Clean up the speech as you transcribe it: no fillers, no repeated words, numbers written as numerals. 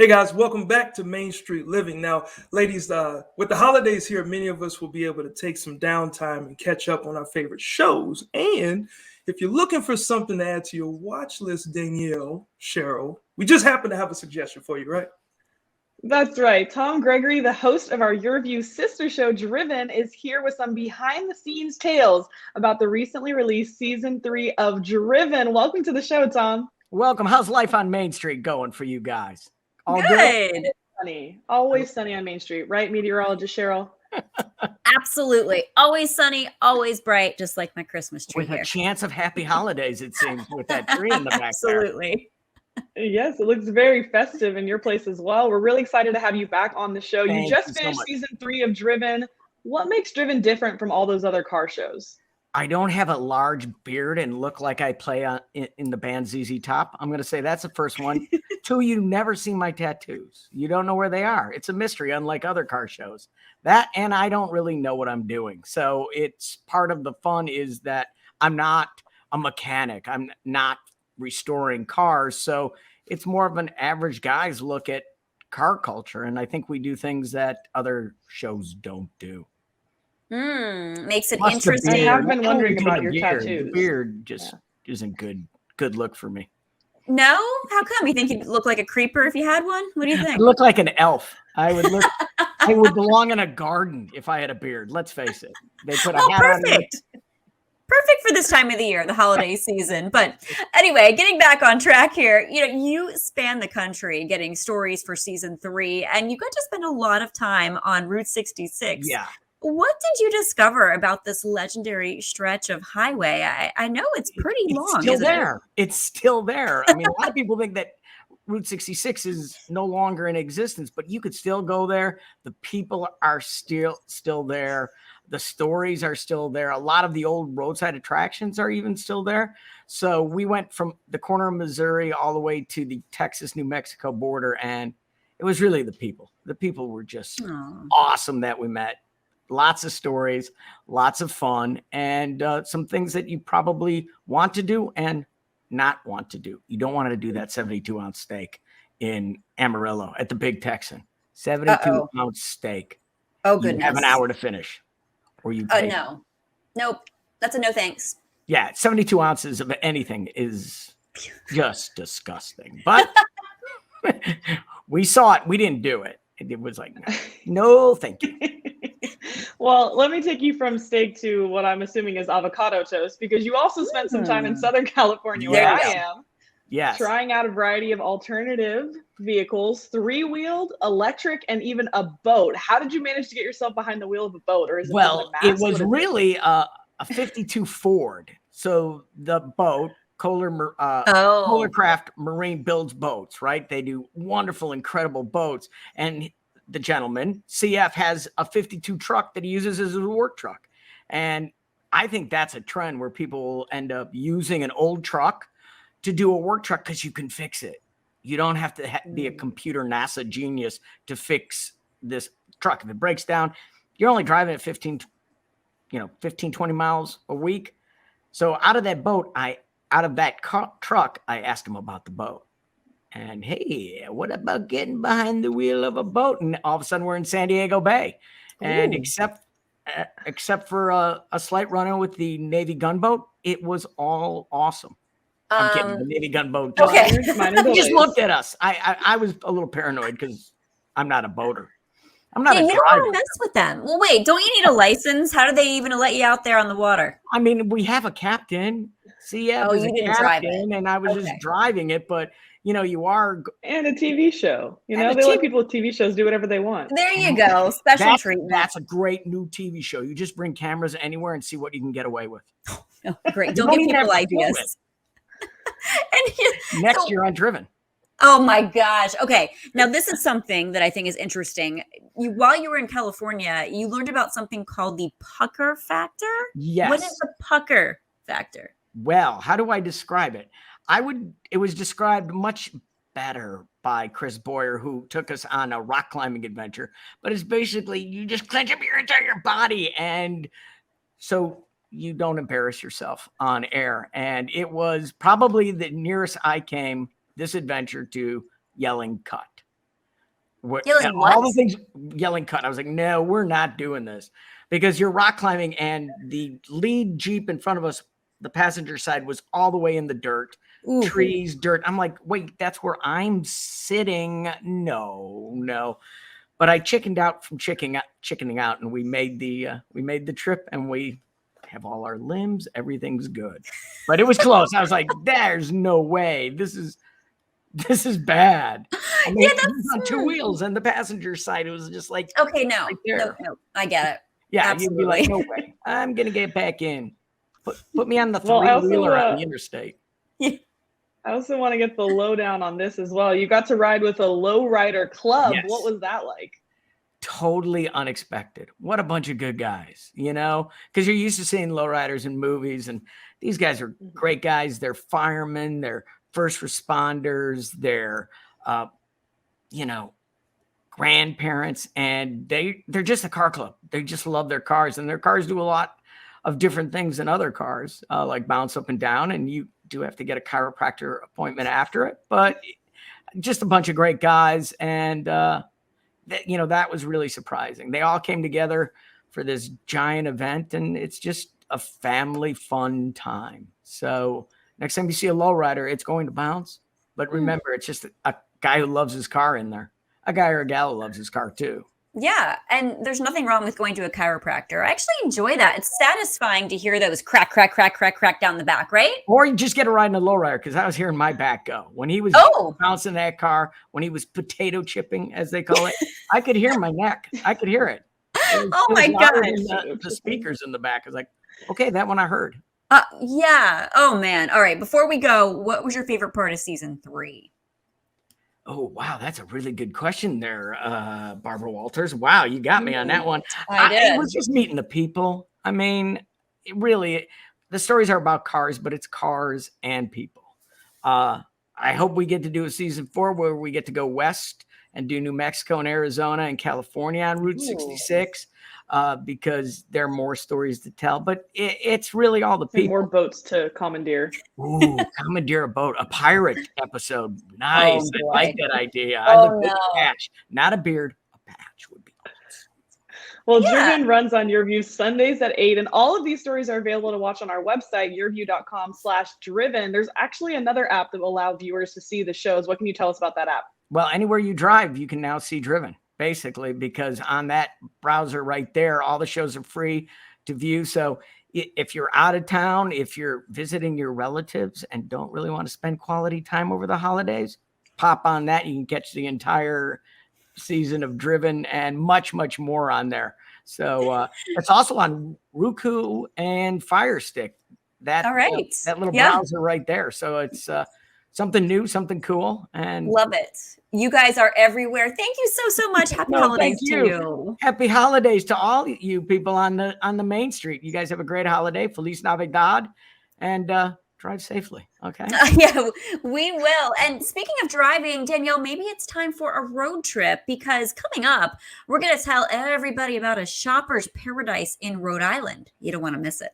Hey guys, welcome back to Main Street Living. Now, ladies, with the holidays here, many of us will be able to take some downtime and catch up on our favorite shows. And if you're looking for something to add to your watch list, Danielle, Cheryl, we just happen to have a suggestion for you, right? That's right. Tom Gregory, the host of our YurView sister show, Driven, is here with some behind the scenes tales about the recently released season 3 of Driven. Welcome to the show, Tom. Welcome. How's life on Main Street going for you guys? All good. Sunny. Always sunny on Main Street, right, meteorologist Cheryl? Absolutely. Always sunny, always bright, just like my Christmas tree with here. A chance of happy holidays, it seems, with that tree in the back. Absolutely. Yes, it looks very festive in your place as well. We're really excited to have you back on the show. You just finished season 3 of Driven. What makes Driven different from all those other car shows? I don't have a large beard and look like I play in the band ZZ Top. I'm going to say that's the first one. 2, you never see my tattoos. You don't know where they are. It's a mystery, unlike other car shows. That, and I don't really know what I'm doing. So it's part of the fun is that I'm not a mechanic. I'm not restoring cars. So it's more of an average guy's look at car culture. And I think we do things that other shows don't do. Makes it interesting. I have been wondering about your tattoos. The beard just isn't good look for me. No? How come? You think you'd look like a creeper if you had one? What do you think? I look like an elf. I would belong in a garden if I had a beard. Let's face it. They put a hat on me. Perfect for this time of the year, the holiday season. But anyway, getting back on track here, you span the country getting stories for season 3, and you got to spend a lot of time on Route 66. Yeah. What did you discover about this legendary stretch of highway? I know it's pretty long. Still there. It's still there. I mean, a lot of people think that Route 66 is no longer in existence, but you could still go there. The people are still there. The stories are still there. A lot of the old roadside attractions are even still there. So we went from the corner of Missouri all the way to the Texas-New Mexico border, and it was really the people. The people were just awesome that we met. Lots of stories, lots of fun, and some things that you probably want to do and not want to do. You don't want to do that 72-ounce steak in Amarillo at the Big Texan. 72-ounce steak. Oh, goodness. You have an hour to finish. Or you no. Nope. That's a no thanks. Yeah, 72 ounces of anything is just disgusting. But we saw it. We didn't do it. It was like, no, thank you. Well, let me take you from steak to what I'm assuming is avocado toast, because you also spent some time in Southern California, where I am. Yes. Trying out a variety of alternative vehicles, 3-wheeled, electric, and even a boat. How did you manage to get yourself behind the wheel of a boat? Or is it it was really a 52 Ford. So the boat, Kohler-Craft Marine builds boats, right? They do wonderful, incredible boats. And the gentleman, CF, has a 52 truck that he uses as a work truck. And I think that's a trend where people will end up using an old truck to do a work truck because you can fix it. You don't have to be a computer NASA genius to fix this truck. If it breaks down, you're only driving at 15, 20 miles a week. So out of that truck, I asked him about the boat. And hey, what about getting behind the wheel of a boat? And all of a sudden we're in San Diego Bay. And except for a slight run-in with the Navy gunboat, it was all awesome. I'm kidding. The Navy gunboat. Okay. He just looked at us. I was a little paranoid because I'm not a boater. I'm not a driver. You don't want to mess with them. Well, wait, don't you need a license? How do they even let you out there on the water? I mean, we have a captain. CF was a captain, and I was just driving it. But, you are. And a TV show. They let people with TV shows do whatever they want. There you go. Special treatment. That's a great new TV show. You just bring cameras anywhere and see what you can get away with. Oh, great. Don't give people ideas. Next year on Driven. Oh my gosh. Okay. Now this is something that I think is interesting. While you were in California, you learned about something called the pucker factor. Yes. What is the pucker factor? Well, how do I describe it? It was described much better by Chris Boyer, who took us on a rock climbing adventure. But it's basically you just clench up your entire body, and so you don't embarrass yourself on air. And it was probably the nearest I came this adventure to yelling cut. Yelling and all the what? things, yelling cut. I was like, no, we're not doing this because you're rock climbing and the lead Jeep in front of us, the passenger side was all the way in the dirt, Ooh. trees, dirt. I'm like, wait, that's where I'm sitting. No. But I chickened out from chickening out, and we made the trip, and we have all our limbs. Everything's good, but it was close. I was like, "There's no way. This is bad." I mean, Yeah, it was on two wheels, and the passenger side, it was just like, Okay, no, right there. no, I get it. Yeah, Absolutely. you'd be like, "No way. I'm gonna get back in. Put me on the Well, I also, three-wheeler on the interstate." I also want to get the lowdown on this as well. You got to ride with a lowrider club. Yes. What was that like? Totally unexpected. What a bunch of good guys, because you're used to seeing lowriders in movies, and these guys are great guys. They're firemen, they're first responders, they're, grandparents, and they're just a car club. They just love their cars, and their cars do a lot of different things than other cars, like bounce up and down, and you do have to get a chiropractor appointment after it, but just a bunch of great guys, and that was really surprising. They all came together for this giant event, and it's just a family fun time. So next time you see a lowrider, it's going to bounce, but remember, it's just a guy who loves his car in there. A guy or a gal who loves his car too. Yeah, and there's nothing wrong with going to a chiropractor. I actually enjoy that. It's satisfying to hear those crack, crack, crack, crack, crack down the back, right? Or you just get a ride in a lowrider, because I was hearing my back go. When he was bouncing that car, when he was potato chipping, as they call it, I could hear my neck. I could hear it. Oh my gosh. The speakers in the back. I was like, okay, that one I heard. Yeah. Oh man. All right. Before we go, what was your favorite part of season 3? Oh, wow. That's a really good question there, Barbara Walters. Wow, you got me on that one. I did. It was just meeting the people. I mean, the stories are about cars, but it's cars and people. I hope we get to do a season 4 where we get to go west and do New Mexico and Arizona and California on Route 66, because there are more stories to tell. But it's really all the people. More boats to commandeer. Ooh, commandeer a boat, a pirate episode. Nice. Oh, I like that idea. I look at a patch, not a beard. A patch would be awesome. Well, Driven runs on YurView Sundays at 8, and all of these stories are available to watch on our website, yourview.com/driven. There's actually another app that will allow viewers to see the shows. What can you tell us about that app? Well, anywhere you drive, you can now see Driven, basically, because on that browser right there, all the shows are free to view. So if you're out of town, if you're visiting your relatives and don't really want to spend quality time over the holidays, pop on that. You can catch the entire season of Driven and much, much more on there. So it's also on Roku and Fire Stick. That little browser right there. So it's something new, something cool, and love it. You guys are everywhere. Thank you so much. Happy holidays to you. Happy holidays to all you people on the main street. You guys have a great holiday. Feliz Navidad, and drive safely. Okay. Yeah, we will. And speaking of driving, Danielle, maybe it's time for a road trip, because coming up, we're going to tell everybody about a shopper's paradise in Rhode Island. You don't want to miss it.